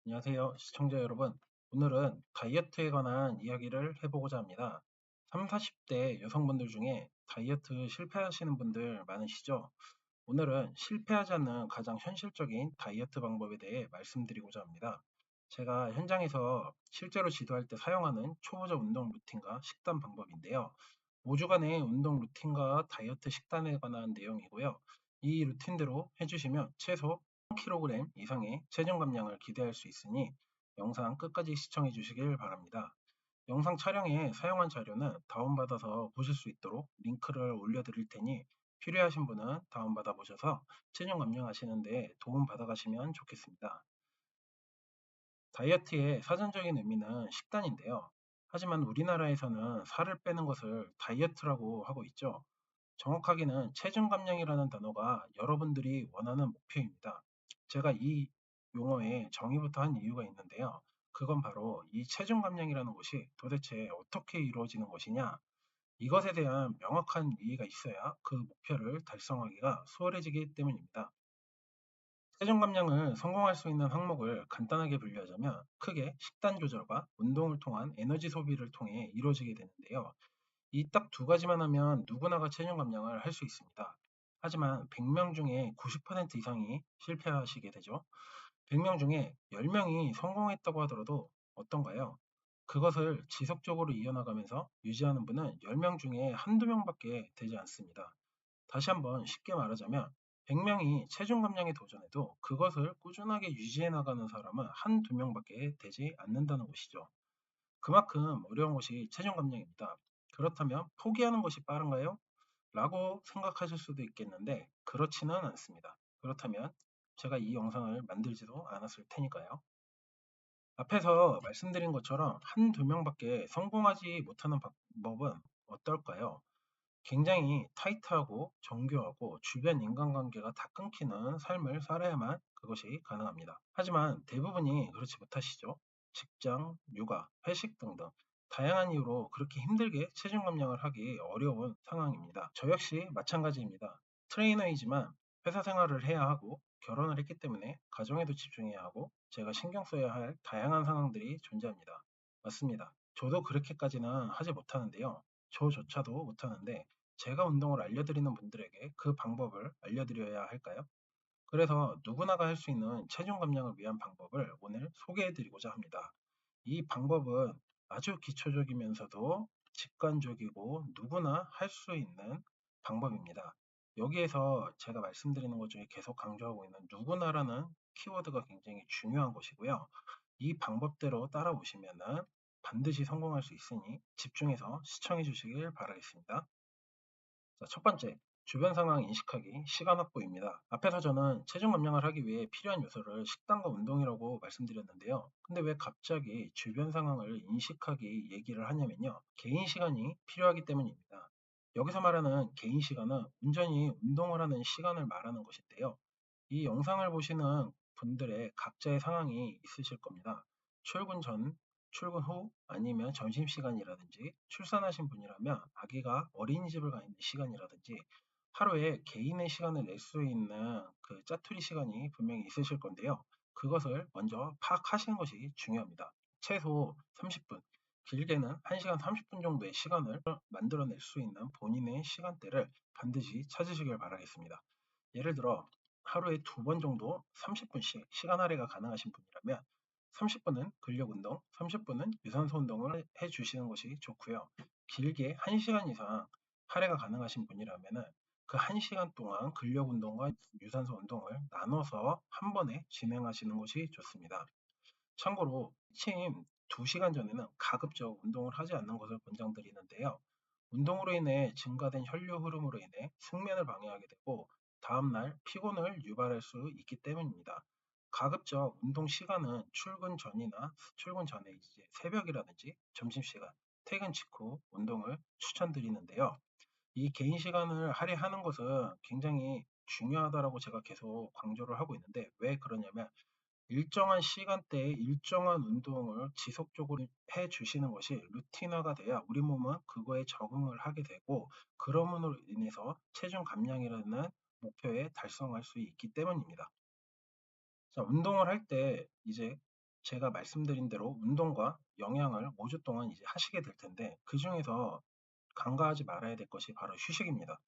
안녕하세요, 시청자 여러분. 오늘은 다이어트에 관한 이야기를 해보고자 합니다. 3, 40대 여성분들 중에 다이어트 실패하시는 분들 많으시죠? 오늘은 실패하지 않는 가장 현실적인 다이어트 방법에 대해 말씀드리고자 합니다. 제가 현장에서 실제로 지도할 때 사용하는 초보자 운동 루틴과 식단 방법인데요. 5주간의 운동 루틴과 다이어트 식단에 관한 내용이고요. 이 루틴대로 해주시면 최소 3kg 이상의 체중 감량을 기대할 수 있으니 영상 끝까지 시청해 주시길 바랍니다. 영상 촬영에 사용한 자료는 다운받아서 보실 수 있도록 링크를 올려드릴 테니 필요하신 분은 다운받아 보셔서 체중 감량하시는 데 도움 받아 가시면 좋겠습니다. 다이어트의 사전적인 의미는 식단인데요. 하지만 우리나라에서는 살을 빼는 것을 다이어트라고 하고 있죠. 정확하게는 체중 감량이라는 단어가 여러분들이 원하는 목표입니다. 제가 이 용어의 정의부터 한 이유가 있는데요. 그건 바로 이 체중 감량이라는 것이 도대체 어떻게 이루어지는 것이냐? 이것에 대한 명확한 이해가 있어야 그 목표를 달성하기가 수월해지기 때문입니다. 체중 감량을 성공할 수 있는 항목을 간단하게 분류하자면 크게 식단 조절과 운동을 통한 에너지 소비를 통해 이루어지게 되는데요. 이 딱 두 가지만 하면 누구나가 체중 감량을 할 수 있습니다. 하지만 100명 중에 90% 이상이 실패하시게 되죠. 100명 중에 10명이 성공했다고 하더라도 어떤가요? 그것을 지속적으로 이어나가면서 유지하는 분은 10명 중에 한두 명밖에 되지 않습니다. 다시 한번 쉽게 말하자면 100명이 체중 감량에 도전해도 그것을 꾸준하게 유지해 나가는 사람은 한두 명밖에 되지 않는다는 것이죠. 그만큼 어려운 것이 체중 감량입니다. 그렇다면 포기하는 것이 빠른가요? 라고 생각하실 수도 있겠는데 그렇지는 않습니다. 그렇다면 제가 이 영상을 만들지도 않았을 테니까요. 앞에서 말씀드린 것처럼 한두 명밖에 성공하지 못하는 방법은 어떨까요? 굉장히 타이트하고 정교하고 주변 인간관계가 다 끊기는 삶을 살아야만 그것이 가능합니다. 하지만 대부분이 그렇지 못하시죠. 직장, 육아, 회식 등등 다양한 이유로 그렇게 힘들게 체중 감량을 하기 어려운 상황입니다. 저 역시 마찬가지입니다. 트레이너이지만 회사 생활을 해야 하고 결혼을 했기 때문에 가정에도 집중해야 하고 제가 신경 써야 할 다양한 상황들이 존재합니다. 맞습니다. 저도 그렇게까지는 하지 못하는데요. 저조차도 못하는데 제가 운동을 알려드리는 분들에게 그 방법을 알려드려야 할까요? 그래서 누구나가 할 수 있는 체중 감량을 위한 방법을 오늘 소개해드리고자 합니다. 이 방법은 아주 기초적이면서도 직관적이고 누구나 할 수 있는 방법입니다. 여기에서 제가 말씀드리는 것 중에 계속 강조하고 있는 누구나라는 키워드가 굉장히 중요한 것이고요. 이 방법대로 따라오시면은 반드시 성공할 수 있으니 집중해서 시청해 주시길 바라겠습니다. 자, 첫 번째, 주변 상황 인식하기, 시간 확보입니다. 앞에서 저는 체중 감량을 하기 위해 필요한 요소를 식단과 운동이라고 말씀드렸는데요. 근데 왜 갑자기 주변 상황을 인식하기 얘기를 하냐면요. 개인 시간이 필요하기 때문입니다. 여기서 말하는 개인 시간은 온전히 운동을 하는 시간을 말하는 것인데요. 이 영상을 보시는 분들의 각자의 상황이 있으실 겁니다. 출근 전, 출근 후, 아니면 점심시간이라든지, 출산하신 분이라면 아기가 어린이집을 가 있는 시간이라든지, 하루에 개인의 시간을 낼 수 있는 그 짜투리 시간이 분명히 있으실 건데요. 그것을 먼저 파악하시는 것이 중요합니다. 최소 30분, 길게는 1시간 30분 정도의 시간을 만들어낼 수 있는 본인의 시간대를 반드시 찾으시길 바라겠습니다. 예를 들어 하루에 2번 정도 30분씩 시간 할애가 가능하신 분이라면 30분은 근력 운동, 30분은 유산소 운동을 해 주시는 것이 좋고요. 길게 1시간 이상 할애가 가능하신 분이라면 그 1시간 동안 근력 운동과 유산소 운동을 나눠서 한 번에 진행하시는 것이 좋습니다. 참고로 취침 2시간 전에는 가급적 운동을 하지 않는 것을 권장드리는데요. 운동으로 인해 증가된 혈류 흐름으로 인해 숙면을 방해하게 되고 다음날 피곤을 유발할 수 있기 때문입니다. 가급적 운동 시간은 출근 전에 이제 새벽이라든지 점심시간, 퇴근 직후 운동을 추천드리는데요. 이 개인 시간을 할애하는 것은 굉장히 중요하다라고 제가 계속 강조를 하고 있는데 왜 그러냐면 일정한 시간대에 일정한 운동을 지속적으로 해 주시는 것이 루틴화가 돼야 우리 몸은 그거에 적응을 하게 되고 그럼으로 인해서 체중 감량이라는 목표에 달성할 수 있기 때문입니다. 자, 운동을 할 때 이제 제가 말씀드린 대로 운동과 영양을 5주 동안 이제 하시게 될 텐데 그중에서 간과하지 말아야 될 것이 바로 휴식입니다.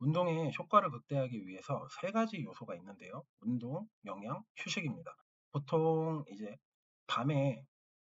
운동의 효과를 극대화하기 위해서 세 가지 요소가 있는데요. 운동, 영양, 휴식입니다. 보통 이제 밤에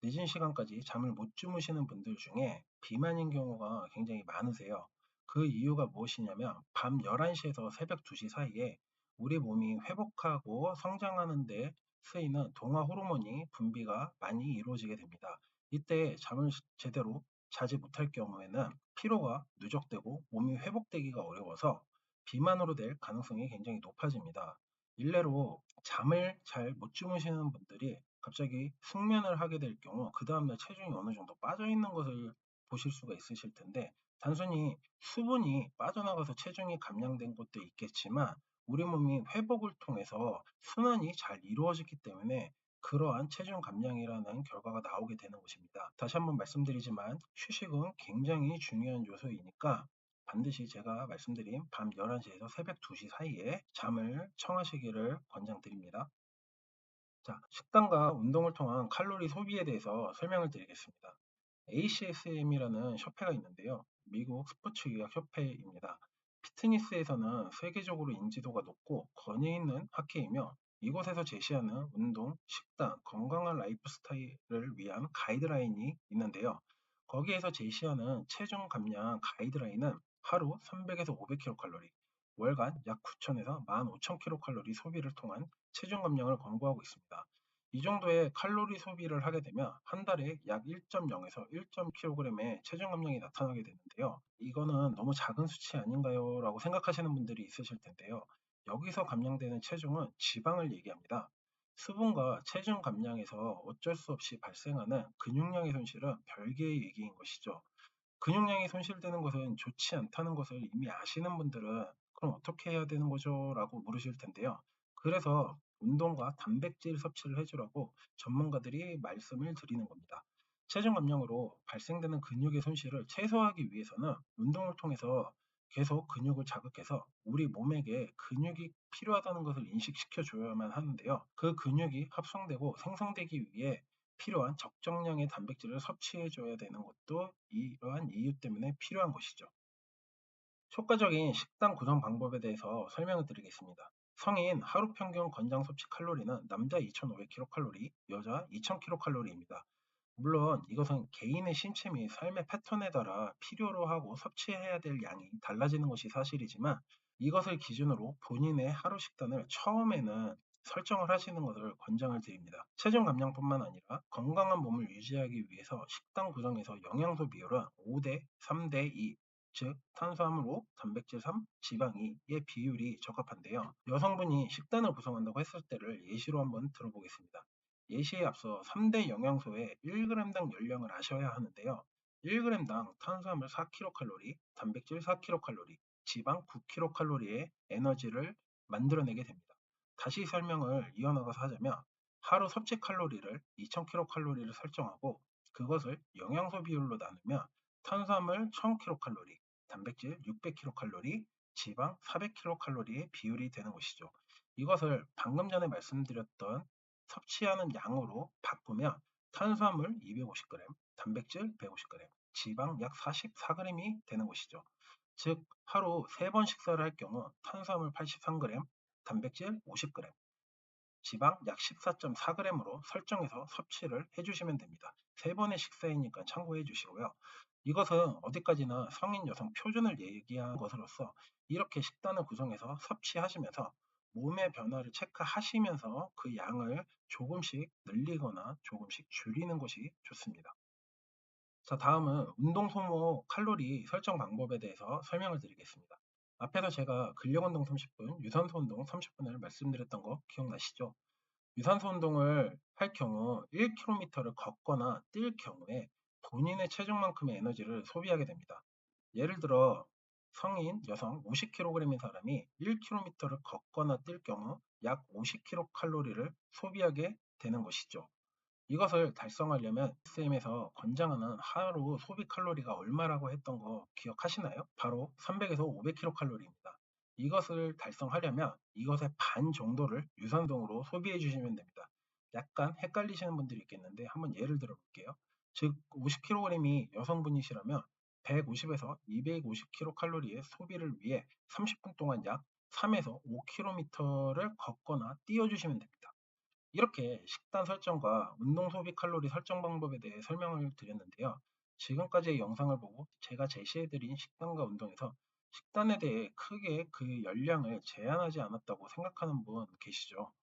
늦은 시간까지 잠을 못 주무시는 분들 중에 비만인 경우가 굉장히 많으세요. 그 이유가 무엇이냐면 밤 11시에서 새벽 2시 사이에 우리 몸이 회복하고 성장하는 데 쓰이는 동화 호르몬이 분비가 많이 이루어지게 됩니다. 이때 잠을 제대로 자지 못할 경우에는 피로가 누적되고 몸이 회복되기가 어려워서 비만으로 될 가능성이 굉장히 높아집니다. 일례로 잠을 잘 못 주무시는 분들이 갑자기 숙면을 하게 될 경우 그 다음날 체중이 어느 정도 빠져 있는 것을 보실 수가 있으실 텐데 단순히 수분이 빠져나가서 체중이 감량된 것도 있겠지만 우리 몸이 회복을 통해서 순환이 잘 이루어지기 때문에 그러한 체중 감량이라는 결과가 나오게 되는 것입니다. 다시 한번 말씀드리지만 휴식은 굉장히 중요한 요소이니까 반드시 제가 말씀드린 밤 11시에서 새벽 2시 사이에 잠을 청하시기를 권장드립니다. 자, 식단과 운동을 통한 칼로리 소비에 대해서 설명을 드리겠습니다. ACSM이라는 협회가 있는데요. 미국 스포츠의학 협회입니다. 피트니스에서는 세계적으로 인지도가 높고 권위 있는 학회이며 이곳에서 제시하는 운동, 식단, 건강한 라이프 스타일을 위한 가이드라인이 있는데요. 거기에서 제시하는 체중 감량 가이드라인은 하루 300에서 500kcal, 월간 약 9,000에서 15,000kcal 소비를 통한 체중 감량을 권고하고 있습니다. 이 정도의 칼로리 소비를 하게 되면 한 달에 약 1.0에서 1.kg의 체중 감량이 나타나게 되는데요. 이거는 너무 작은 수치 아닌가요? 라고 생각하시는 분들이 있으실 텐데요. 여기서 감량되는 체중은 지방을 얘기합니다. 수분과 체중 감량에서 어쩔 수 없이 발생하는 근육량의 손실은 별개의 얘기인 것이죠. 근육량이 손실되는 것은 좋지 않다는 것을 이미 아시는 분들은 그럼 어떻게 해야 되는 거죠? 라고 물으실 텐데요. 그래서 운동과 단백질 섭취를 해주라고 전문가들이 말씀을 드리는 겁니다. 체중 감량으로 발생되는 근육의 손실을 최소화하기 위해서는 운동을 통해서 계속 근육을 자극해서 우리 몸에게 근육이 필요하다는 것을 인식시켜 줘야만 하는데요. 그 근육이 합성되고 생성되기 위해 필요한 적정량의 단백질을 섭취해 줘야 되는 것도 이러한 이유 때문에 필요한 것이죠. 효과적인 식단 구성 방법에 대해서 설명을 드리겠습니다. 성인 하루 평균 권장 섭취 칼로리는 남자 2,500kcal, 여자 2,000kcal입니다. 물론 이것은 개인의 신체 및 삶의 패턴에 따라 필요로 하고 섭취해야 될 양이 달라지는 것이 사실이지만 이것을 기준으로 본인의 하루 식단을 처음에는 설정을 하시는 것을 권장을 드립니다. 체중 감량뿐만 아니라 건강한 몸을 유지하기 위해서 식단 구성에서 영양소 비율은 5대 3대 2, 즉 탄수화물 5, 단백질 3, 지방 2의 비율이 적합한데요. 여성분이 식단을 구성한다고 했을 때를 예시로 한번 들어보겠습니다. 예시에 앞서 3대 영양소의 1g당 열량을 아셔야 하는데요. 1g당 탄수화물 4kcal, 단백질 4kcal, 지방 9kcal의 에너지를 만들어내게 됩니다. 다시 설명을 이어나가서 하자면 하루 섭취 칼로리를 2000kcal를 설정하고 그것을 영양소 비율로 나누면 탄수화물 1000kcal, 단백질 600kcal, 지방 400kcal의 비율이 되는 것이죠. 이것을 방금 전에 말씀드렸던 섭취하는 양으로 바꾸면 탄수화물 250g, 단백질 150g, 지방 약 44g이 되는 것이죠. 즉 하루 3번 식사를 할 경우 탄수화물 83g, 단백질 50g, 지방 약 14.4g으로 설정해서 섭취를 해주시면 됩니다. 3번의 식사이니까 참고해 주시고요. 이것은 어디까지나 성인 여성 표준을 얘기한 것으로서 이렇게 식단을 구성해서 섭취하시면서 몸의 변화를 체크하시면서 그 양을 조금씩 늘리거나 조금씩 줄이는 것이 좋습니다. 자, 다음은 운동 소모 칼로리 설정 방법에 대해서 설명을 드리겠습니다. 앞에서 제가 근력 운동 30분, 유산소 운동 30분을 말씀드렸던 거 기억나시죠? 유산소 운동을 할 경우 1km를 걷거나 뛸 경우에 본인의 체중만큼의 에너지를 소비하게 됩니다. 예를 들어 성인 여성 50kg인 사람이 1km를 걷거나 뛸 경우 약 50kcal를 소비하게 되는 것이죠. 이것을 달성하려면 SM에서 권장하는 하루 소비 칼로리가 얼마라고 했던 거 기억하시나요? 바로 300에서 500kcal입니다. 이것을 달성하려면 이것의 반 정도를 유산동으로 소비해 주시면 됩니다. 약간 헷갈리시는 분들이 있겠는데 한번 예를 들어 볼게요. 즉 50kg이 여성분이시라면 150에서 250kcal의 소비를 위해 30분 동안 약 3에서 5km를 걷거나 뛰어주시면 됩니다. 이렇게 식단 설정과 운동 소비 칼로리 설정 방법에 대해 설명을 드렸는데요. 지금까지의 영상을 보고 제가 제시해드린 식단과 운동에서 식단에 대해 크게 그 열량을 제한하지 않았다고 생각하는 분 계시죠?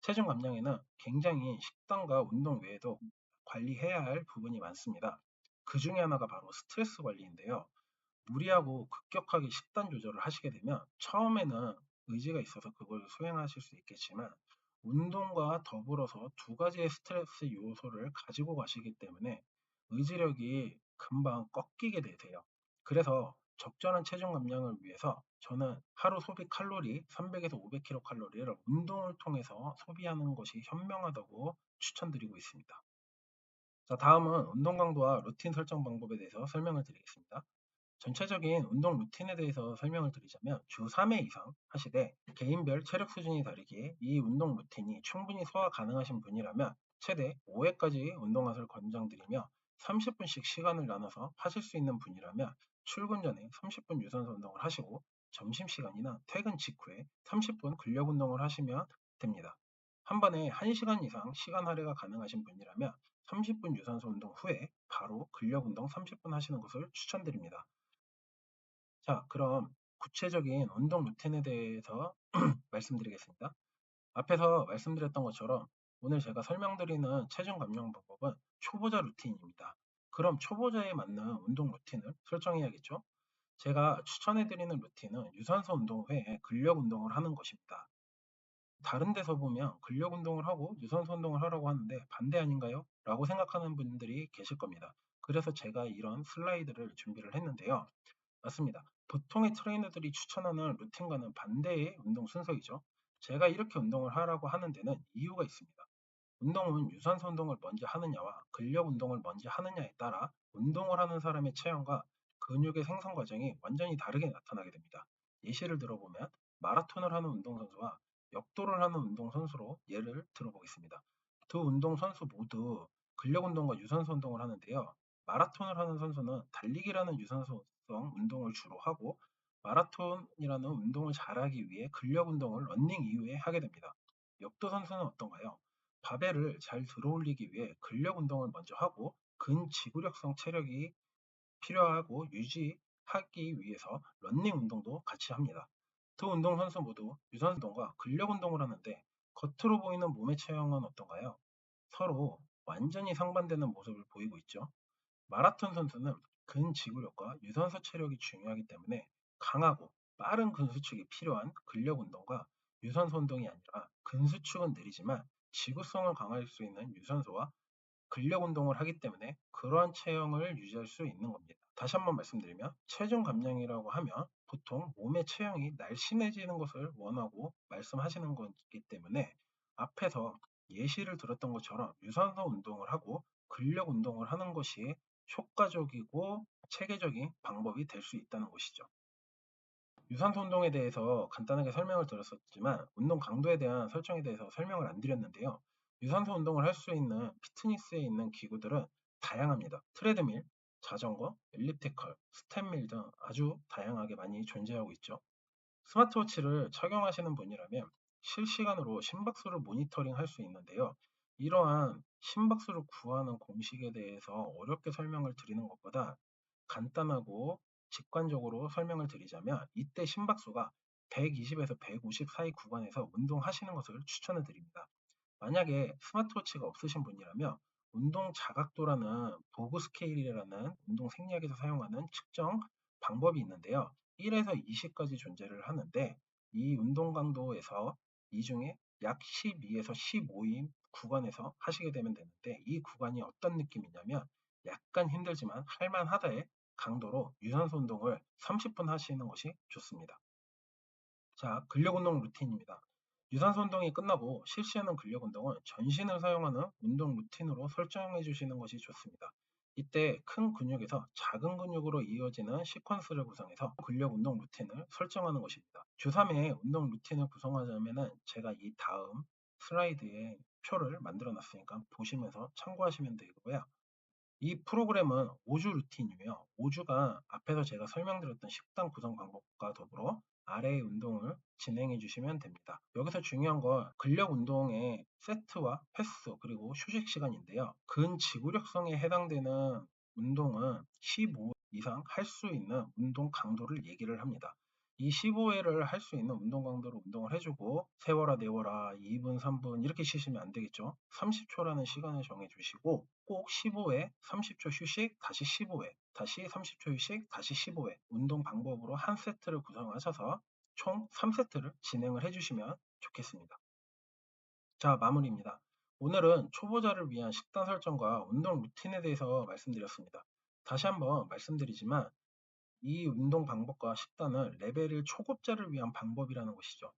체중 감량에는 굉장히 식단과 운동 외에도 관리해야 할 부분이 많습니다. 그 중에 하나가 바로 스트레스 관리인데요. 무리하고 급격하게 식단 조절을 하시게 되면 처음에는 의지가 있어서 그걸 수행하실 수 있겠지만 운동과 더불어서 두 가지의 스트레스 요소를 가지고 가시기 때문에 의지력이 금방 꺾이게 되세요. 그래서 적절한 체중 감량을 위해서 저는 하루 소비 칼로리 300에서 500kcal를 운동을 통해서 소비하는 것이 현명하다고 추천드리고 있습니다. 자, 다음은 운동 강도와 루틴 설정 방법에 대해서 설명을 드리겠습니다. 전체적인 운동 루틴에 대해서 설명을 드리자면 주 3회 이상 하시되 개인별 체력 수준이 다르기에 이 운동 루틴이 충분히 소화 가능하신 분이라면 최대 5회까지 운동하실 권장드리며 30분씩 시간을 나눠서 하실 수 있는 분이라면 출근 전에 30분 유산소 운동을 하시고 점심시간이나 퇴근 직후에 30분 근력 운동을 하시면 됩니다. 한 번에 1시간 이상 시간 할애가 가능하신 분이라면 30분 유산소 운동 후에 바로 근력 운동 30분 하시는 것을 추천드립니다. 자, 그럼 구체적인 운동 루틴에 대해서 말씀드리겠습니다. 앞에서 말씀드렸던 것처럼 오늘 제가 설명드리는 체중 감량 방법은 초보자 루틴입니다. 그럼 초보자에 맞는 운동 루틴을 설정해야겠죠? 제가 추천해드리는 루틴은 유산소 운동 외에 근력 운동을 하는 것입니다. 다른 데서 보면 근력 운동을 하고 유산소 운동을 하라고 하는데 반대 아닌가요? 라고 생각하는 분들이 계실 겁니다. 그래서 제가 이런 슬라이드를 준비를 했는데요. 맞습니다. 보통의 트레이너들이 추천하는 루틴과는 반대의 운동 순서이죠. 제가 이렇게 운동을 하라고 하는 데는 이유가 있습니다. 운동은 유산소 운동을 먼저 하느냐와 근력 운동을 먼저 하느냐에 따라 운동을 하는 사람의 체형과 근육의 생성 과정이 완전히 다르게 나타나게 됩니다. 예시를 들어보면 마라톤을 하는 운동선수와 역도를 하는 운동선수로 예를 들어보겠습니다. 두 운동선수 모두 근력 운동과 유산소 운동을 하는데요. 마라톤을 하는 선수는 달리기라는 유산소성 운동을 주로 하고 마라톤이라는 운동을 잘하기 위해 근력 운동을 러닝 이후에 하게 됩니다. 역도 선수는 어떤가요? 바벨을 잘 들어올리기 위해 근력 운동을 먼저 하고 근지구력성 체력이 필요하고 유지하기 위해서 러닝 운동도 같이 합니다. 두 운동 선수 모두 유산소 운동과 근력 운동을 하는데 겉으로 보이는 몸의 체형은 어떤가요? 서로 완전히 상반되는 모습을 보이고 있죠. 마라톤 선수는 근지구력과 유산소 체력이 중요하기 때문에 강하고 빠른 근수축이 필요한 근력 운동과 유산소 운동이 아니라 근수축은 느리지만 지구성을 강화할 수 있는 유산소와 근력 운동을 하기 때문에 그러한 체형을 유지할 수 있는 겁니다. 다시 한번 말씀드리면 체중 감량이라고 하면 보통 몸의 체형이 날씬해지는 것을 원하고 말씀하시는 거기 때문에 앞에서 예시를 들었던 것처럼 유산소 운동을 하고 근력 운동을 하는 것이 효과적이고 체계적인 방법이 될 수 있다는 것이죠. 유산소 운동에 대해서 간단하게 설명을 드렸었지만 운동 강도에 대한 설정에 대해서 설명을 안 드렸는데요. 유산소 운동을 할 수 있는 피트니스에 있는 기구들은 다양합니다. 트레드밀, 자전거, 엘리프티컬, 스텝밀 등 아주 다양하게 많이 존재하고 있죠. 스마트워치를 착용하시는 분이라면 실시간으로 심박수를 모니터링 할 수 있는데요. 이러한 심박수를 구하는 공식에 대해서 어렵게 설명을 드리는 것보다 간단하고 직관적으로 설명을 드리자면 이때 심박수가 120에서 150 사이 구간에서 운동하시는 것을 추천을 드립니다. 만약에 스마트워치가 없으신 분이라면 운동 자각도라는 도구 스케일이라는 운동 생리학에서 사용하는 측정 방법이 있는데요. 1에서 20까지 존재를 하는데 이 운동 강도에서 이 중에 약 12에서 15인 구간에서 하시게 되면 되는데 이 구간이 어떤 느낌이냐면 약간 힘들지만 할만하다의 강도로 유산소 운동을 30분 하시는 것이 좋습니다. 자, 근력 운동 루틴입니다. 유산소 운동이 끝나고 실시하는 근력 운동은 전신을 사용하는 운동 루틴으로 설정해 주시는 것이 좋습니다. 이때 큰 근육에서 작은 근육으로 이어지는 시퀀스를 구성해서 근력 운동 루틴을 설정하는 것입니다. 주 3회 운동 루틴을 구성하자면 제가 이 다음 슬라이드에 표를 만들어 놨으니까 보시면서 참고하시면 되고요. 이 프로그램은 5주 루틴이며 5주가 앞에서 제가 설명드렸던 식단 구성 방법과 더불어 아래의 운동을 진행해 주시면 됩니다. 여기서 중요한 건 근력 운동의 세트와 횟수 그리고 휴식 시간인데요. 근지구력성에 해당되는 운동은 15 이상 할 수 있는 운동 강도를 얘기를 합니다. 이 15회를 할 수 있는 운동 강도로 운동을 해주고 세워라 내워라 2분 3분 이렇게 쉬시면 안 되겠죠. 30초라는 시간을 정해주시고 꼭 15회 30초 휴식 다시 15회 다시 30초 휴식 다시 15회 운동 방법으로 한 세트를 구성하셔서 총 3세트를 진행을 해주시면 좋겠습니다. 자, 마무리입니다. 오늘은 초보자를 위한 식단 설정과 운동 루틴에 대해서 말씀드렸습니다. 다시 한번 말씀드리지만 이 운동 방법과 식단은 레벨 1 초급자를 위한 방법이라는 것이죠.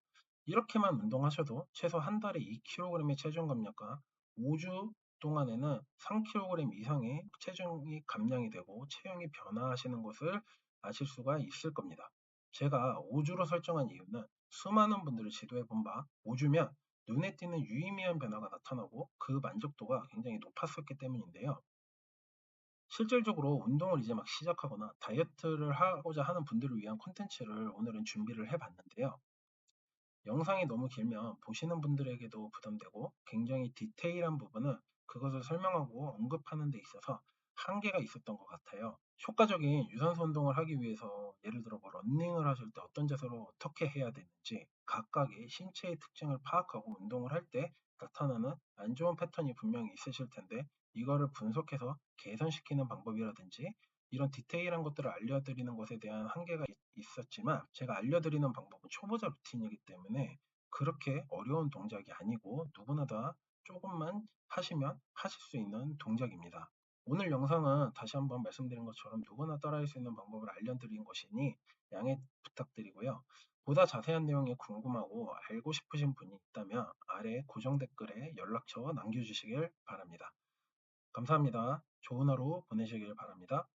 이렇게만 운동하셔도 최소 한 달에 2kg의 체중 감량과 5주 동안에는 3kg 이상의 체중이 감량이 되고 체형이 변화하시는 것을 아실 수가 있을 겁니다. 제가 5주로 설정한 이유는 수많은 분들을 지도해 본 바 5주면 눈에 띄는 유의미한 변화가 나타나고 그 만족도가 굉장히 높았었기 때문인데요. 실질적으로 운동을 이제 막 시작하거나 다이어트를 하고자 하는 분들을 위한 콘텐츠를 오늘은 준비를 해봤는데요. 영상이 너무 길면 보시는 분들에게도 부담되고 굉장히 디테일한 부분은 그것을 설명하고 언급하는 데 있어서 한계가 있었던 것 같아요. 효과적인 유산소 운동을 하기 위해서 예를 들어 뭐 러닝을 하실 때 어떤 자세로 어떻게 해야 되는지 각각의 신체의 특징을 파악하고 운동을 할 때 나타나는 안 좋은 패턴이 분명히 있으실 텐데 이거를 분석해서 개선시키는 방법이라든지 이런 디테일한 것들을 알려드리는 것에 대한 한계가 있었지만 제가 알려드리는 방법은 초보자 루틴이기 때문에 그렇게 어려운 동작이 아니고 누구나 다 조금만 하시면 하실 수 있는 동작입니다. 오늘 영상은 다시 한번 말씀드린 것처럼 누구나 따라할 수 있는 방법을 알려드린 것이니 양해 부탁드리고요. 보다 자세한 내용이 궁금하고 알고 싶으신 분이 있다면 아래 고정 댓글에 연락처 남겨주시길 바랍니다. 감사합니다. 좋은 하루 보내시길 바랍니다.